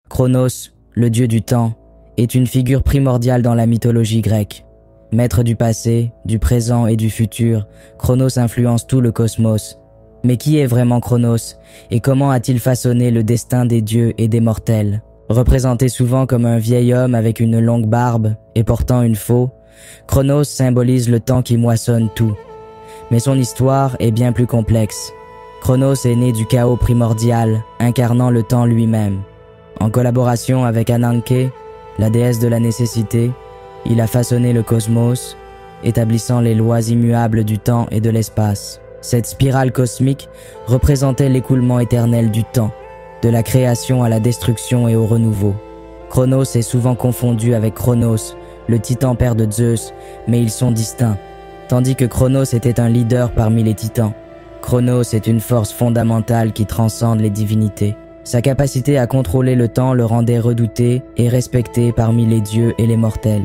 Chronos, le dieu du temps, est une figure primordiale dans la mythologie grecque. Maître du passé, du présent et du futur, Chronos influence tout le cosmos. Mais qui est vraiment Chronos et comment a-t-il façonné le destin des dieux et des mortels? Représenté souvent comme un vieil homme avec une longue barbe et portant une faux, Chronos symbolise le temps qui moissonne tout. Mais son histoire est bien plus complexe. Chronos est né du chaos primordial, incarnant le temps lui-même. En collaboration avec Ananké, la déesse de la nécessité, il a façonné le cosmos, établissant les lois immuables du temps et de l'espace. Cette spirale cosmique représentait l'écoulement éternel du temps, de la création à la destruction et au renouveau. Chronos est souvent confondu avec Chronos, le titan père de Zeus, mais ils sont distincts. Tandis que Chronos était un leader parmi les titans, Chronos est une force fondamentale qui transcende les divinités. Sa capacité à contrôler le temps le rendait redouté et respecté parmi les dieux et les mortels.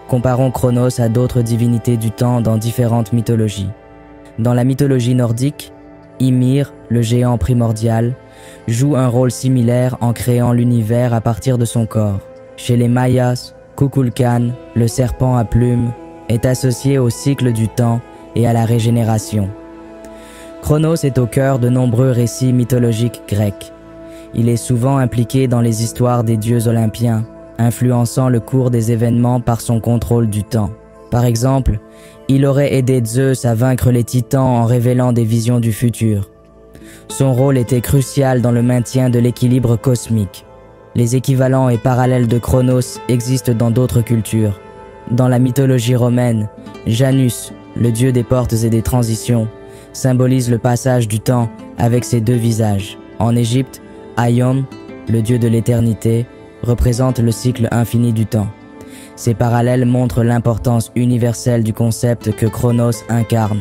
Comparons Chronos à d'autres divinités du temps dans différentes mythologies. Dans la mythologie nordique, Ymir, le géant primordial, joue un rôle similaire en créant l'univers à partir de son corps. Chez les Mayas, Kukulkan, le serpent à plumes, est associé au cycle du temps et à la régénération. Chronos est au cœur de nombreux récits mythologiques grecs. Il est souvent impliqué dans les histoires des dieux olympiens, influençant le cours des événements par son contrôle du temps. Par exemple, il aurait aidé Zeus à vaincre les titans en révélant des visions du futur. Son rôle était crucial dans le maintien de l'équilibre cosmique. Les équivalents et parallèles de Chronos existent dans d'autres cultures. Dans la mythologie romaine, Janus, le dieu des portes et des transitions, symbolise le passage du temps avec ses deux visages. En Égypte, Ayom, le dieu de l'éternité, représente le cycle infini du temps. Ces parallèles montrent l'importance universelle du concept que Chronos incarne.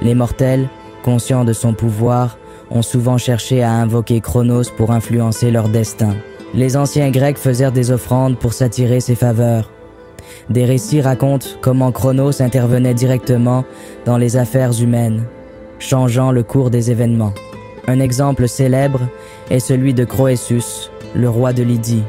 Les mortels, conscients de son pouvoir, ont souvent cherché à invoquer Chronos pour influencer leur destin. Les anciens Grecs faisèrent des offrandes pour s'attirer ses faveurs. Des récits racontent comment Chronos intervenait directement dans les affaires humaines, changeant le cours des événements. Un exemple célèbre est celui de Croesus, le roi de Lydie,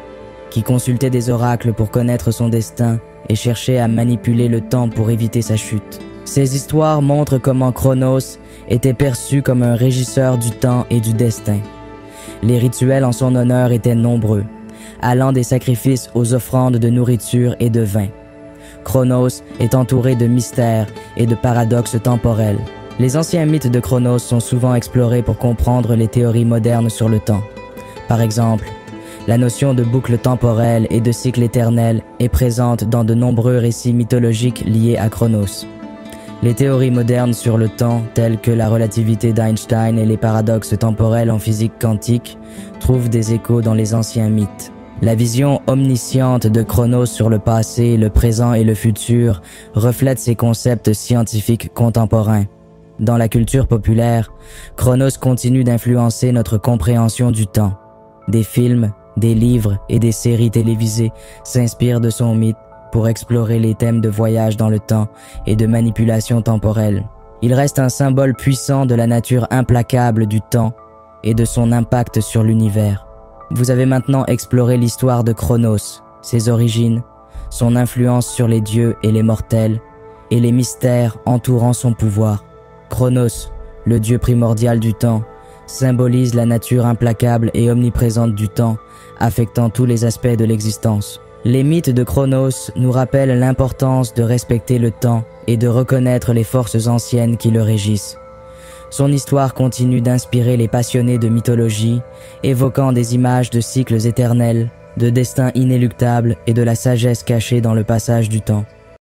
qui consultait des oracles pour connaître son destin et cherchait à manipuler le temps pour éviter sa chute. Ces histoires montrent comment Chronos était perçu comme un régisseur du temps et du destin. Les rituels en son honneur étaient nombreux, allant des sacrifices aux offrandes de nourriture et de vin. Chronos est entouré de mystères et de paradoxes temporels. Les anciens mythes de Chronos sont souvent explorés pour comprendre les théories modernes sur le temps. Par exemple, la notion de boucle temporelle et de cycle éternel est présente dans de nombreux récits mythologiques liés à Chronos. Les théories modernes sur le temps, telles que la relativité d'Einstein et les paradoxes temporels en physique quantique, trouvent des échos dans les anciens mythes. La vision omnisciente de Chronos sur le passé, le présent et le futur reflète ces concepts scientifiques contemporains. Dans la culture populaire, Chronos continue d'influencer notre compréhension du temps. Des films, des livres et des séries télévisées s'inspirent de son mythe pour explorer les thèmes de voyage dans le temps et de manipulation temporelle. Il reste un symbole puissant de la nature implacable du temps et de son impact sur l'univers. Vous avez maintenant exploré l'histoire de Chronos, ses origines, son influence sur les dieux et les mortels, et les mystères entourant son pouvoir. Chronos, le dieu primordial du temps, symbolise la nature implacable et omniprésente du temps, affectant tous les aspects de l'existence. Les mythes de Chronos nous rappellent l'importance de respecter le temps et de reconnaître les forces anciennes qui le régissent. Son histoire continue d'inspirer les passionnés de mythologie, évoquant des images de cycles éternels, de destins inéluctables et de la sagesse cachée dans le passage du temps.